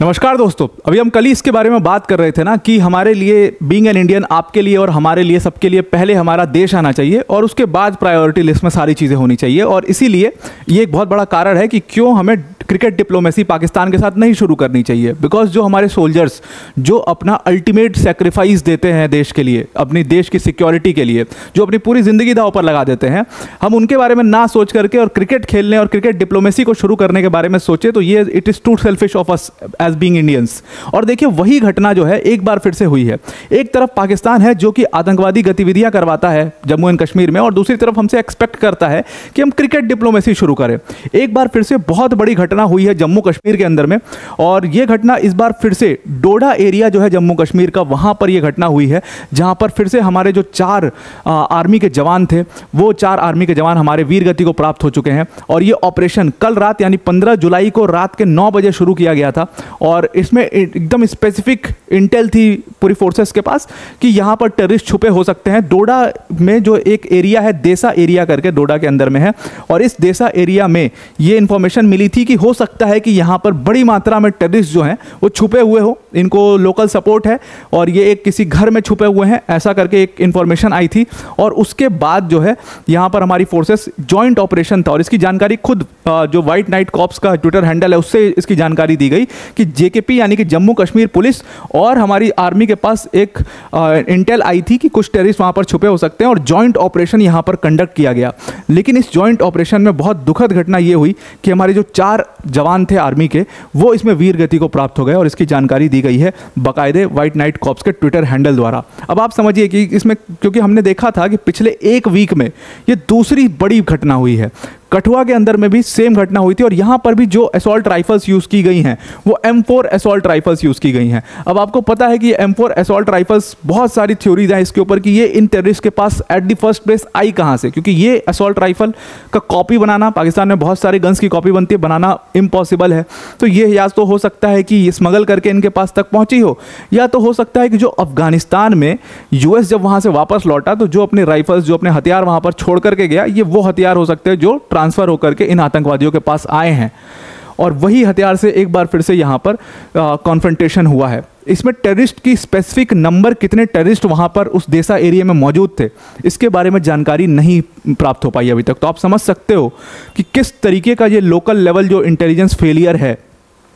नमस्कार दोस्तों, अभी हम कल ही इसके बारे में बात कर रहे थे ना कि हमारे लिए बीइंग एन इंडियन, आपके लिए और हमारे लिए, सबके लिए पहले हमारा देश आना चाहिए और उसके बाद प्रायोरिटी लिस्ट में सारी चीज़ें होनी चाहिए। और इसीलिए ये एक बहुत बड़ा कारण है कि क्यों हमें क्रिकेट डिप्लोमेसी पाकिस्तान के साथ नहीं शुरू करनी चाहिए। बिकॉज जो हमारे सोल्जर्स जो अपना अल्टीमेट सेक्रीफाइस देते हैं देश के लिए, अपनी देश की सिक्योरिटी के लिए, जो अपनी पूरी ज़िंदगी दांव पर लगा देते हैं, हम उनके बारे में ना सोच करके और क्रिकेट खेलने और क्रिकेट डिप्लोमेसी को शुरू करने के बारे में सोचे तो ये it is too selfish of us as being Indians. और देखिए वही घटना जो है एक बार फिर से हुई है। एक तरफ पाकिस्तान है जो कि आतंकवादी गतिविधियां करवाता है जम्मू एंड कश्मीर में, और दूसरी तरफ हमसे एक्सपेक्ट करता है कि हम क्रिकेट डिप्लोमेसी शुरू करें। एक बार फिर से बहुत बड़ी घटना हुई है जम्मू कश्मीर के अंदर में, और यह घटना इस बार फिर से डोडा एरिया जो है जम्मू कश्मीर का, वहां पर यह घटना हुई है जहां पर फिर से हमारे जो 4 आर्मी के जवान थे, वो 4 आर्मी के जवान हमारे वीर गति को प्राप्त हो चुके हैं। और ये ऑपरेशन कल रात यानी 15 जुलाई को रात के 9 बजे शुरू किया गया था। और इसमें एकदम स्पेसिफिक इंटेल थी पूरी फोर्सेस के पास कि यहां पर टेररिस्ट छुपे हो सकते हैं। डोडा में जो एक एरिया है, देसा एरिया करके डोडा के अंदर में है, और इस देसा एरिया में ये इंफॉर्मेशन मिली थी कि हो सकता है कि यहां पर बड़ी मात्रा में टेररिस्ट जो हैं वो छुपे हुए हो, इनको लोकल सपोर्ट है और ये एक किसी घर में छुपे हुए हैं, ऐसा करके एक इंफॉर्मेशन आई थी। और उसके बाद जो है यहां पर हमारी फोर्सेस जॉइंट ऑपरेशन था, और इसकी जानकारी खुद जो व्हाइट नाइट कॉप्स का ट्विटर हैंडल है उससे इसकी जानकारी दी गई कि जेकेपी यानी कि जम्मू कश्मीर पुलिस और हमारी आर्मी के पास एक इंटेल आई थी कि कुछ टेररिस्ट वहां पर छुपे हो सकते हैं, और जॉइंट ऑपरेशन यहां पर कंडक्ट किया गया। लेकिन इस जॉइंट ऑपरेशन में बहुत दुखद घटना ये हुई कि हमारे जो 4 जवान थे आर्मी के, वो इसमें वीर गति को प्राप्त हो गए, और इसकी जानकारी दी गई है बाकायदे व्हाइट नाइट कॉप्स के ट्विटर हैंडल द्वारा। अब आप समझिए कि इसमें, क्योंकि हमने देखा था कि पिछले एक वीक में ये दूसरी बड़ी घटना हुई है। कठुआ के अंदर में भी सेम घटना हुई थी, और यहां पर भी जो असॉल्ट राइफल्स यूज की गई हैं वो M4 असॉल्ट राइफल्स यूज की गई हैं। अब आपको पता है कि ये M4 असॉल्ट राइफल्स, बहुत सारी थ्योरीज हैं इसके ऊपर कि ये इन टेररिस्ट के पास एट द फर्स्ट प्लेस आई कहां से, क्योंकि ये असॉल्ट राइफल का कॉपी बनाना, पाकिस्तान में बहुत सारे गन्स की कॉपी बनती है, बनाना इम्पॉसिबल है। तो ये या तो हो सकता है कि ये स्मगल करके इनके पास तक पहुंची हो, या तो हो सकता है कि जो अफगानिस्तान में US जब वहां से वापस लौटा तो जो अपने राइफल्स, जो अपने हथियार वहां पर छोड़ करके गया, ये वो हथियार हो सकते हैं जो ट्रांसफर होकर के इन आतंकवादियों के पास आए हैं, और वही हथियार से एक बार फिर से यहां पर कॉन्फ्रंटेशन हुआ है। इसमें टेररिस्ट की स्पेसिफिक नंबर, कितने टेररिस्ट वहां पर उस देसा एरिया में मौजूद थे, इसके बारे में जानकारी नहीं प्राप्त हो पाई अभी तक। तो आप समझ सकते हो कि किस तरीके का ये लोकल लेवल जो इंटेलिजेंस फेलियर है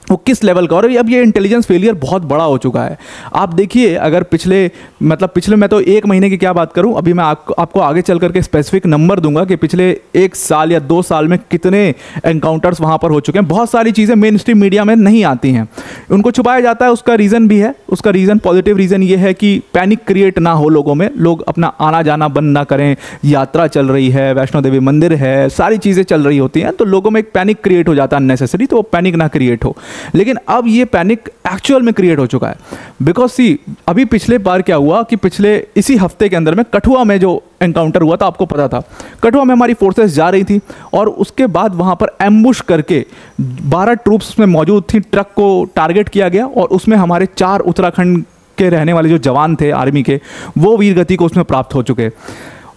वो किस लेवल का। और अब ये इंटेलिजेंस फेलियर बहुत बड़ा हो चुका है। आप देखिए, अगर पिछले मैं तो 1 महीने की क्या बात करूं, अभी मैं आपको आगे चल करके स्पेसिफिक नंबर दूंगा कि पिछले 1 साल या 2 साल में कितने एनकाउंटर्स वहां पर हो चुके हैं। बहुत सारी चीज़ें मेन स्ट्रीम मीडिया में नहीं आती हैं, उनको छुपाया जाता है। उसका रीज़न भी है, उसका रीज़न, पॉजिटिव रीज़न ये है कि पैनिक क्रिएट ना हो लोगों में, लोग अपना आना जाना बंद ना करें। यात्रा चल रही है, वैष्णो देवी मंदिर है, सारी चीज़ें चल रही होती हैं, तो लोगों में एक पैनिक क्रिएट हो जाता है अननेसेसरी, तो वो पैनिक ना क्रिएट हो। लेकिन अब ये पैनिक एक्चुअल में क्रिएट हो चुका है। बिकॉज सी, अभी पिछले बार क्या हुआ कि पिछले इसी हफ्ते के अंदर में कठुआ में जो एनकाउंटर हुआ था, आपको पता था, कठुआ में हमारी फोर्सेस जा रही थी और उसके बाद वहां पर एम्बुश करके 12 ट्रूप्स में मौजूद थी, ट्रक को टारगेट किया गया, और उसमें हमारे 4 उत्तराखंड के रहने वाले जो जवान थे आर्मी के, वो वीर गति को उसमें प्राप्त हो चुके।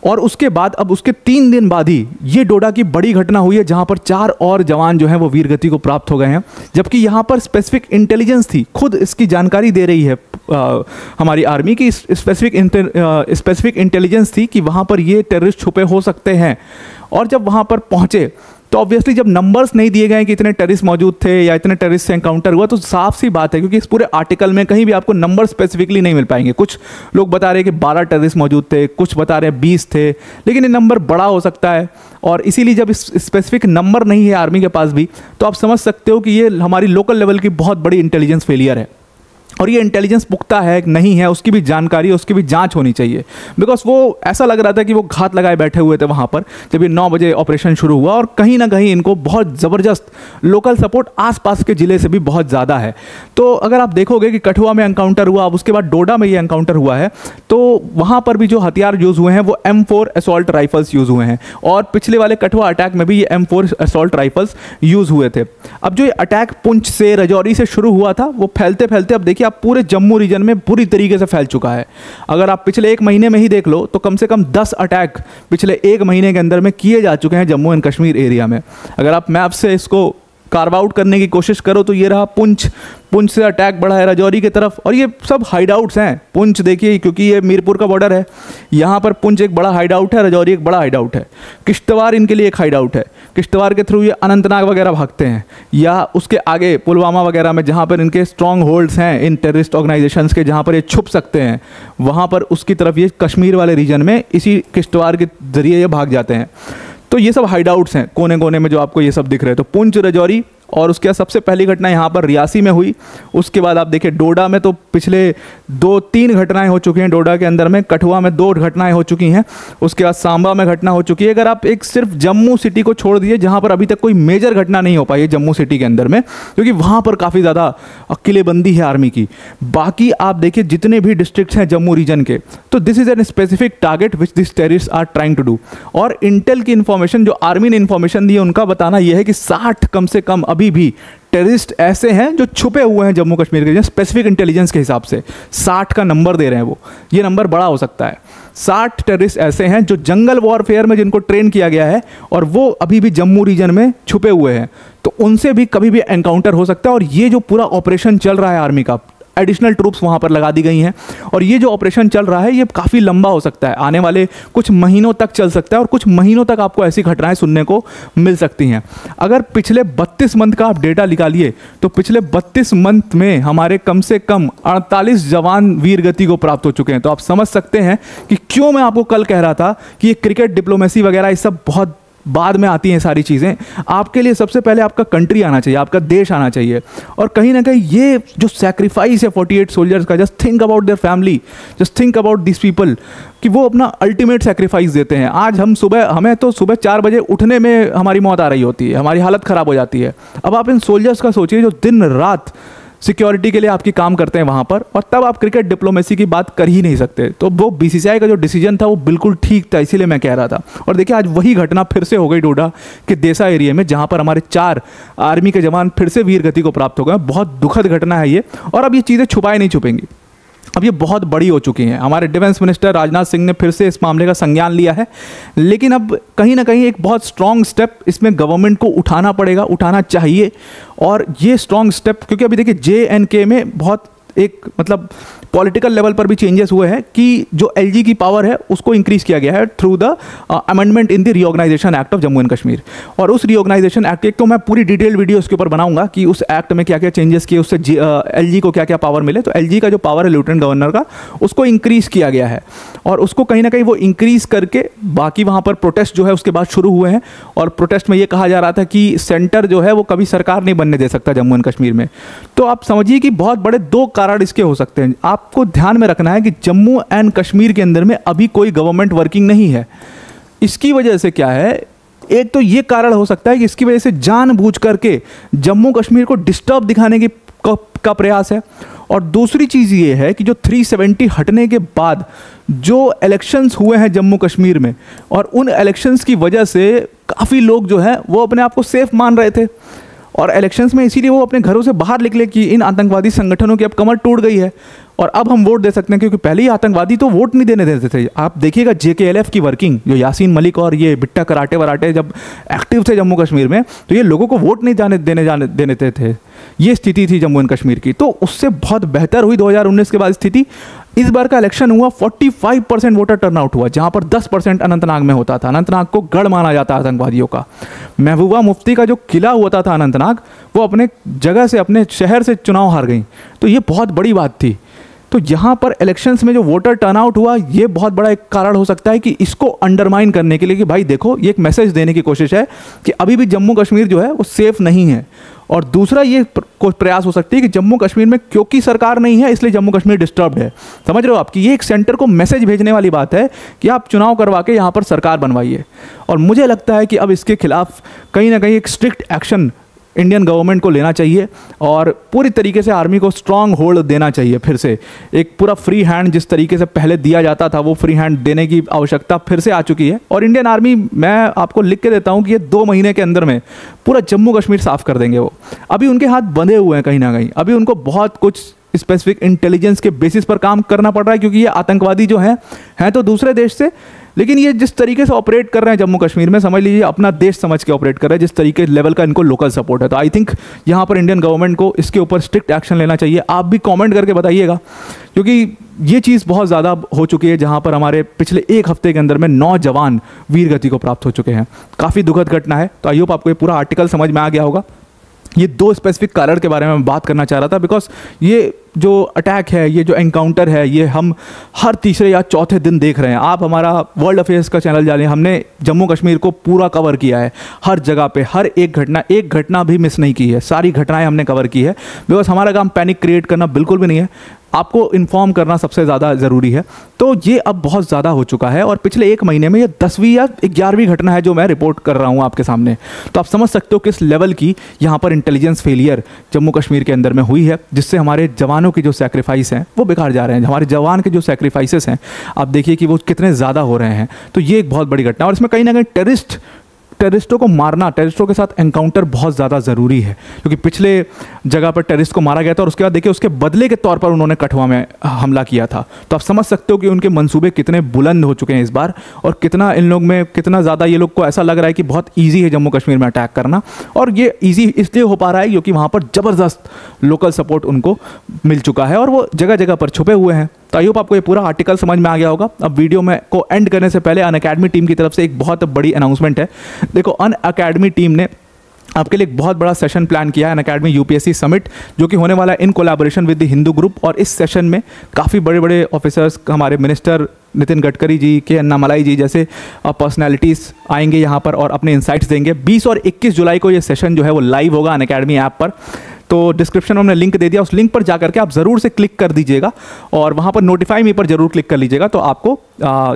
और उसके बाद अब उसके 3 दिन बाद ही ये डोडा की बड़ी घटना हुई है जहां पर 4 और जवान जो हैं वो वीर गति को प्राप्त हो गए हैं। जबकि यहां पर स्पेसिफिक इंटेलिजेंस थी, खुद इसकी जानकारी दे रही है हमारी आर्मी की, स्पेसिफिक इंटेलिजेंस थी कि वहां पर ये टेररिस्ट छुपे हो सकते हैं। और जब वहां पर पहुंचे तो ऑब्वियसली जब नंबर्स नहीं दिए गए कि इतने टेररिस्ट मौजूद थे या इतने टेररिस्ट से एनकाउंटर हुआ, तो साफ सी बात है, क्योंकि इस पूरे आर्टिकल में कहीं भी आपको नंबर स्पेसिफिकली नहीं मिल पाएंगे। कुछ लोग बता रहे हैं कि 12 टेररिस्ट मौजूद थे, कुछ बता रहे हैं 20 थे, लेकिन ये नंबर बड़ा हो सकता है। और इसीलिए जब इस स्पेसिफिक नंबर नहीं है आर्मी के पास भी, तो आप समझ सकते हो कि ये हमारी लोकल लेवल की बहुत बड़ी इंटेलिजेंस फेलियर है। और ये इंटेलिजेंस पुख्ता है नहीं है, उसकी भी जानकारी, उसकी भी जांच होनी चाहिए। बिकॉज वो ऐसा लग रहा था कि वो घात लगाए बैठे हुए थे वहाँ पर जब ये 9 बजे ऑपरेशन शुरू हुआ, और कहीं ना कहीं इनको बहुत ज़बरदस्त लोकल सपोर्ट आसपास के ज़िले से भी बहुत ज़्यादा है। तो अगर आप देखोगे कि कठुआ में एनकाउंटर हुआ, अब उसके बाद डोडा में ये एनकाउंटर हुआ है, तो वहाँ पर भी जो हथियार यूज़ हुए हैं वो M4 असॉल्ट राइफल्स यूज़ हुए हैं, और पिछले वाले कठुआ अटैक में भी ये M4 असॉल्ट राइफल्स यूज़ हुए थे। अब जो ये अटैक पुंछ से, राजौरी से शुरू हुआ था, वो फैलते फैलते अब देखिए पूरे जम्मू रीजन में पूरी तरीके से फैल चुका है। अगर आप पिछले 1 महीने में ही देख लो तो कम से कम 10 अटैक पिछले 1 महीने के अंदर में किए जा चुके हैं जम्मू एंड कश्मीर एरिया में। अगर आप मैप से इसको कार्व आउट करने की कोशिश करो तो ये रहा पुंछ, पुंछ से अटैक बढ़ा है राजौरी की तरफ, और ये सब हाइड आउट्स हैं। पुंछ देखिए, क्योंकि ये मीरपुर का बॉर्डर है, यहाँ पर पुंछ एक बड़ा हाइड आउट है, राजौरी एक बड़ा हाइड आउट है, किश्तवाड़ इनके लिए एक हाइड आउट है। किश्तवाड़ के थ्रू ये अनंतनाग वगैरह भागते हैं, या उसके आगे पुलवामा वगैरह में जहाँ पर इनके स्ट्रॉन्ग होल्ड्स हैं इन टेररिस्ट ऑर्गेनाइजेशंस के, जहाँ पर ये छुप सकते हैं, वहाँ पर उसकी तरफ ये कश्मीर वाले रीजन में इसी किश्तवाड़ के जरिए ये भाग जाते हैं। तो ये सब हाइड आउट्स हैं कोने कोने में जो आपको ये सब दिख रहे हैं। तो पुंछ, राजौरी, और उसके बाद सबसे पहली घटना यहाँ पर रियासी में हुई। उसके बाद आप देखिए डोडा में तो पिछले 2-3 घटनाएं हो चुकी हैं, डोडा के अंदर में, कठुआ में 2 घटनाएं हो चुकी हैं, उसके बाद सांबा में घटना हो चुकी है। अगर आप एक सिर्फ जम्मू सिटी को छोड़ दिए, जहाँ पर अभी तक कोई मेजर घटना नहीं हो पाई है जम्मू सिटी के अंदर में, क्योंकि वहाँ पर काफ़ी ज़्यादा किलेबंदी है आर्मी की। बाकी आप देखिए जितने भी डिस्ट्रिक्ट्स हैं जम्मू रीजन के, तो this is an specific target which this terrorist are trying to do. और इंटेल की इन्फॉर्मेशन, जो आर्मी ने इन्फॉर्मेशन दी है, उनका बताना यह है कि 60 कम से कम अभी भी टेररिस्ट ऐसे हैं जो छुपे हुए हैं जम्मू कश्मीर के, स्पेसिफिक इंटेलिजेंस के हिसाब से 60 का नंबर दे रहे हैं वो, ये नंबर बड़ा हो सकता है। 60 टेररिस्ट ऐसे हैं जो जंगल वॉरफेयर में जिनको ट्रेन किया गया है, और वो अभी भी जम्मू रीजन में छुपे हुए हैं, तो उनसे भी कभी भी एनकाउंटर हो सकता है। और ये जो पूरा ऑपरेशन चल रहा है आर्मी का, एडिशनल ट्रूप्स वहाँ पर लगा दी गई हैं, और ये जो ऑपरेशन चल रहा है ये काफ़ी लंबा हो सकता है, आने वाले कुछ महीनों तक चल सकता है, और कुछ महीनों तक आपको ऐसी घटनाएं सुनने को मिल सकती हैं। अगर पिछले 32 मंथ का आप डेटा निकालिए, तो पिछले 32 मंथ में हमारे कम से कम 48 जवान वीर गति को प्राप्त हो चुके हैं। तो आप समझ सकते हैं कि क्यों मैं आपको कल कह रहा था कि ये क्रिकेट, डिप्लोमेसी वगैरह ये सब बहुत बाद में आती हैं सारी चीज़ें। आपके लिए सबसे पहले आपका कंट्री आना चाहिए, आपका देश आना चाहिए। और कहीं ना कहीं ये जो सैक्रिफाइस है 48 सोल्जर्स का, just think about their family, just think about this people, कि वो अपना अल्टीमेट सैक्रिफाइस देते हैं। आज हमें तो सुबह 4 बजे उठने में हमारी मौत आ रही होती है, हमारी हालत ख़राब हो जाती है। अब आप इन सोल्जर्स का सोचिए जो दिन रात सिक्योरिटी के लिए आपकी काम करते हैं वहाँ पर, और तब आप क्रिकेट डिप्लोमेसी की बात कर ही नहीं सकते। तो वो बीसीसीआई का जो डिसीजन था वो बिल्कुल ठीक था, इसीलिए मैं कह रहा था। और देखिए आज वही घटना फिर से हो गई डोडा के देसा एरिया में, जहाँ पर हमारे 4 आर्मी के जवान फिर से वीर गति को प्राप्त हो गए। बहुत दुखद घटना है ये, और अब ये चीज़ें छुपाई नहीं छुपेंगी, अब ये बहुत बड़ी हो चुकी हैं। हमारे डिफेंस मिनिस्टर राजनाथ सिंह ने फिर से इस मामले का संज्ञान लिया है, लेकिन अब कहीं ना कहीं एक बहुत स्ट्रॉन्ग स्टेप इसमें गवर्नमेंट को उठाना पड़ेगा, उठाना चाहिए। और ये स्ट्रॉन्ग स्टेप, क्योंकि अभी देखिए JNK में बहुत एक मतलब पॉलिटिकल लेवल पर भी चेंजेस हुए हैं कि जो LG की पावर है उसको इंक्रीज किया गया है through the amendment in the reorganisation act of Jammu and Kashmir. और उस रीऑर्गेनाइजेशन एक्ट एक तो मैं पूरी डिटेल वीडियो उसके ऊपर बनाऊंगा कि उस एक्ट में क्या क्या चेंजेस किए, उससे LG को क्या क्या पावर मिले। तो LG का जो पावर है लेफ्टिनेंट गवर्नर का, उसको इंक्रीज किया गया है, और उसको कहीं ना कहीं वो इंक्रीज करके बाकी वहाँ पर प्रोटेस्ट जो है उसके बाद शुरू हुए हैं। और प्रोटेस्ट में ये कहा जा रहा था कि सेंटर जो है वो कभी सरकार नहीं बनने दे सकता जम्मू एंड कश्मीर में। तो आप समझिए कि बहुत बड़े 2 कारण इसके हो सकते हैं। आपको ध्यान में रखना है कि जम्मू एंड कश्मीर के अंदर में अभी कोई गवर्नमेंट वर्किंग नहीं है। इसकी वजह से क्या है, एक तो ये कारण हो सकता है कि इसकी वजह से जानबूझ करके जम्मू कश्मीर को डिस्टर्ब दिखाने की का प्रयास है। और दूसरी चीज़ ये है कि जो 370 हटने के बाद जो इलेक्शंस हुए हैं जम्मू कश्मीर में, और उन इलेक्शंस की वजह से काफ़ी लोग जो है वो अपने आप को सेफ मान रहे थे, और इलेक्शंस में इसीलिए वो अपने घरों से बाहर निकले कि इन आतंकवादी संगठनों की अब कमर टूट गई है और अब हम वोट दे सकते हैं। क्योंकि पहले ही आतंकवादी तो वोट नहीं देने देते थे। आप देखिएगा JKLF की वर्किंग, जो यासीन मलिक और ये बिट्टा कराटे वराटे जब एक्टिव थे जम्मू कश्मीर में, तो ये लोगों को वोट नहीं देने देते थे। ये स्थिति थी जम्मू एंड कश्मीर की। तो उससे बहुत बेहतर हुई 2019 के बाद स्थिति। इस बार का इलेक्शन हुआ, 45% वोटर टर्नआउट हुआ, जहां पर 10% अनंतनाग में होता था। अनंतनाग को गढ़ माना जाता है आतंकवादियों का। महबूबा मुफ्ती का जो किला हुआ था अनंतनाग, वो अपने जगह से, अपने शहर से चुनाव हार गई। तो ये बहुत बड़ी बात थी। तो यहाँ पर इलेक्शंस में जो वोटर टर्नआउट हुआ, ये बहुत बड़ा एक कारण हो सकता है कि इसको अंडरमाइन करने के लिए, कि भाई देखो, ये एक मैसेज देने की कोशिश है कि अभी भी जम्मू कश्मीर जो है वो सेफ नहीं है। और दूसरा ये प्रयास हो सकती है कि जम्मू कश्मीर में क्योंकि सरकार नहीं है इसलिए जम्मू कश्मीर डिस्टर्ब्ड है। समझ रहे हो आप कि ये एक सेंटर को मैसेज भेजने वाली बात है कि आप चुनाव करवा के यहाँ पर सरकार बनवाइए। और मुझे लगता है कि अब इसके खिलाफ कहीं ना कहीं एक स्ट्रिक्ट एक्शन इंडियन गवर्नमेंट को लेना चाहिए, और पूरी तरीके से आर्मी को स्ट्रांग होल्ड देना चाहिए। फिर से एक पूरा फ्री हैंड जिस तरीके से पहले दिया जाता था, वो फ्री हैंड देने की आवश्यकता फिर से आ चुकी है। और इंडियन आर्मी, मैं आपको लिख के देता हूँ कि ये 2 महीने के अंदर में पूरा जम्मू कश्मीर साफ कर देंगे। वो अभी उनके हाथ बंधे हुए हैं कहीं ना कहीं, अभी उनको बहुत कुछ स्पेसिफिक इंटेलिजेंस के बेसिस पर काम करना पड़ रहा है, क्योंकि ये आतंकवादी जो हैं तो दूसरे देश से, लेकिन ये जिस तरीके से ऑपरेट कर रहे हैं जम्मू कश्मीर में, समझ लीजिए अपना देश समझ के ऑपरेट कर रहे हैं, जिस तरीके लेवल का इनको लोकल सपोर्ट है। तो आई थिंक यहाँ पर इंडियन गवर्नमेंट को इसके ऊपर स्ट्रिक्ट एक्शन लेना चाहिए। आप भी कमेंट करके बताइएगा, क्योंकि ये चीज़ बहुत ज़्यादा हो चुकी है जहाँ पर हमारे पिछले एक हफ्ते के अंदर में 9 जवान वीर गति को प्राप्त हो चुके हैं। काफ़ी दुखद घटना है। तो आई होप आपको ये पूरा आर्टिकल समझ में आ गया होगा। ये 2 स्पेसिफिक कारण के बारे में मैं बात करना चाह रहा था, बिकॉज ये जो अटैक है, ये जो एनकाउंटर है, ये हम हर तीसरे या चौथे दिन देख रहे हैं। आप हमारा वर्ल्ड अफेयर्स का चैनल जानिए, हमने जम्मू कश्मीर को पूरा कवर किया है, हर जगह पे हर एक घटना भी मिस नहीं की है, सारी घटनाएं हमने कवर की है। बिकॉज हमारा काम पैनिक क्रिएट करना बिल्कुल भी नहीं है, आपको इन्फॉर्म करना सबसे ज़्यादा ज़रूरी है। तो ये अब बहुत ज़्यादा हो चुका है और पिछले 1 महीने में ये 10वीं या 11वीं घटना है जो मैं रिपोर्ट कर रहा हूँ आपके सामने। तो आप समझ सकते हो किस लेवल की यहाँ पर इंटेलिजेंस फेलियर जम्मू कश्मीर के अंदर में हुई है, जिससे हमारे जवानों की जो सेक्रीफाइस हैं वो बेकार जा रहे हैं। हमारे जवान के जो सेक्रीफाइसेस हैं आप देखिए कि वो कितने ज़्यादा हो रहे हैं। तो ये एक बहुत बड़ी घटना, और इसमें कहीं ना कहीं टेररिस्टों को मारना, टेररिस्टों के साथ एनकाउंटर बहुत ज़्यादा ज़रूरी है, क्योंकि पिछले जगह पर टेररिस्ट को मारा गया था और उसके बाद देखिए उसके बदले के तौर पर उन्होंने कठुआ में हमला किया था। तो आप समझ सकते हो कि उनके मंसूबे कितने बुलंद हो चुके हैं इस बार, और कितना इन लोग में कितना ज़्यादा ये लोग को ऐसा लग रहा है कि बहुत ईजी है जम्मू कश्मीर में अटैक करना। और ये ईजी इसलिए हो पा रहा है क्योंकि वहाँ पर ज़बरदस्त लोकल सपोर्ट उनको मिल चुका है और वो जगह जगह पर छुपे हुए हैं। तो आई होप आपको ये पूरा आर्टिकल समझ में आ गया होगा। अब वीडियो में को एंड करने से पहले अनअकैडमी टीम की तरफ से एक बहुत बड़ी अनाउंसमेंट है। देखो, अनअकैडमी टीम ने आपके लिए एक बहुत बड़ा सेशन प्लान किया है, अनअकैडमी यूपीएससी समिट, जो कि होने वाला है in collaboration with the Hindu group. और इस सेशन में काफ़ी बड़े बड़े ऑफिसर्स, हमारे मिनिस्टर नितिन गडकरी जी, के अन्नामलाई जी जैसे पर्सनैलिटीज़ आएंगे यहाँ पर और अपने इंसाइट्स देंगे। 20 और 21 जुलाई को ये सेशन जो है वो लाइव होगा अनअकैडमी ऐप पर। तो डिस्क्रिप्शन में हमने लिंक दे दिया, उस लिंक पर जाकर के आप ज़रूर से क्लिक कर दीजिएगा और वहाँ पर नोटिफाई मी पर ज़रूर क्लिक कर लीजिएगा। तो आपको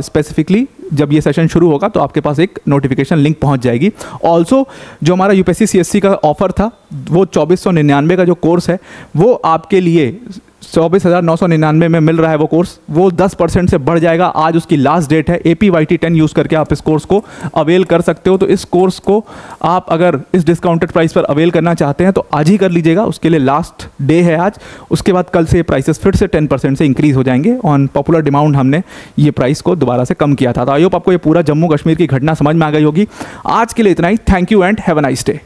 स्पेसिफिकली जब ये सेशन शुरू होगा तो आपके पास एक नोटिफिकेशन लिंक पहुँच जाएगी। ऑल्सो जो हमारा यूपीएससी सीएससी का ऑफर था, वो 2499 का जो कोर्स है वो आपके लिए 24,999 में मिल रहा है। वो कोर्स वो 10% से बढ़ जाएगा। आज उसकी लास्ट डेट है। APYT 10 यूज़ करके आप इस कोर्स को अवेल कर सकते हो। तो इस कोर्स को आप अगर इस डिस्काउंटेड प्राइस पर अवेल करना चाहते हैं तो आज ही कर लीजिएगा, उसके लिए लास्ट डे है आज। उसके बाद कल से ये प्राइसेस फिर से 10% से इंक्रीज़ हो जाएंगे। ऑन पॉपुलर डिमांड हमने ये प्राइस को दोबारा से कम किया था। तो आई होप आपको ये पूरा जम्मू कश्मीर की घटना समझ में आ गई होगी। आज के लिए इतना ही। Thank you and have a nice day.